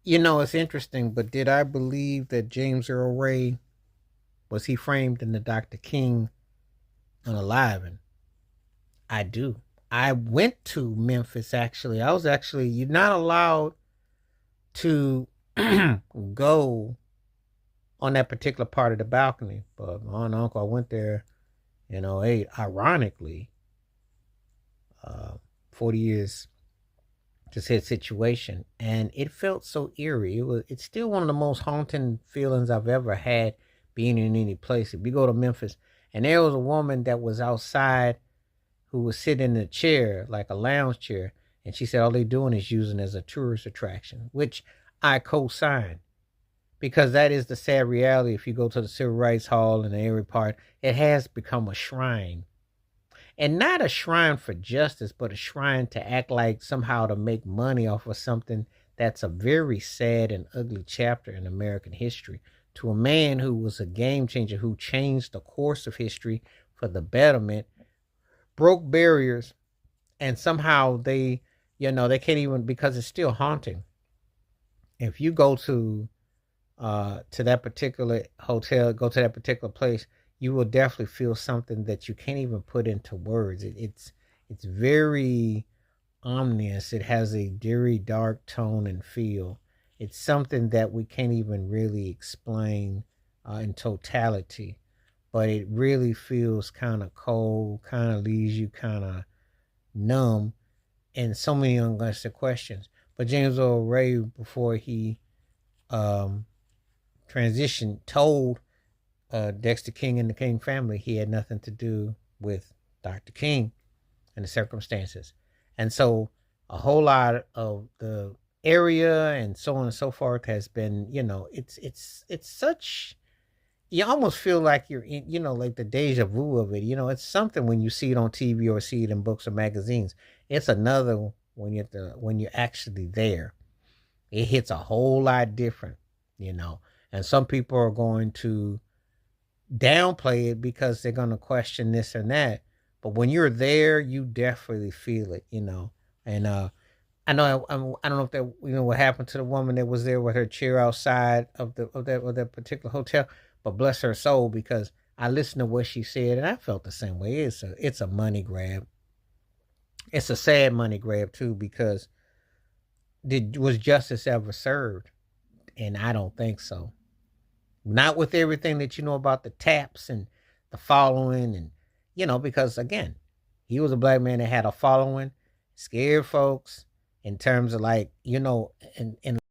It's interesting, but did I believe that James Earl Ray was he framed in the Dr. King unaliving? I do. I went to Memphis actually. I was actually you're not allowed to go on that particular part of the balcony. But my aunt and uncle, I went there in '08. Ironically, uh, 40 years to said situation, and it felt so eerie. It's still one of the most haunting feelings I've ever had being in any place. If you go to Memphis, and there was a woman that was outside who was sitting in a chair, like a lounge chair, and she said all they doing is using it as a tourist attraction, which I co-sign because that is the sad reality. If you go to the Civil Rights Hall in the area part, it has become a shrine, and not a shrine for justice, but a shrine to act like somehow to make money off of something that's a very sad and ugly chapter in American history. To a man who was a game changer, who changed the course of history for the betterment, broke barriers, and somehow they can't even because it's still haunting. If you go to that particular hotel, go to that particular place, you will definitely feel something that you can't even put into words. It's very ominous. It has a very dark tone and feel. It's something that we can't even really explain in totality, but it really feels kind of cold, kind of leaves you kind of numb, and so many unanswered questions. But James Earl Ray, before he um, transitioned, told Dexter King and the King family he had nothing to do with Dr. King and the circumstances. And so a whole lot of the area and so on and so forth has been, it's such you almost feel like you're in, like the deja vu of it. It's something when you see it on TV or see it in books or magazines. It's another when you're actually there. It hits a whole lot different, you know. And some people are going to downplay it because they're going to question this and that. But when you're there, you definitely feel it. And I don't know if that what happened to the woman that was there with her chair outside of that particular hotel, but bless her soul because I listened to what she said and I felt the same way. It's a money grab. It's a sad money grab too because did was justice ever served? And I don't think so. Not with everything that you know about the taps and the following, and because again, he was a black man that had a following, scared folks in terms of like, in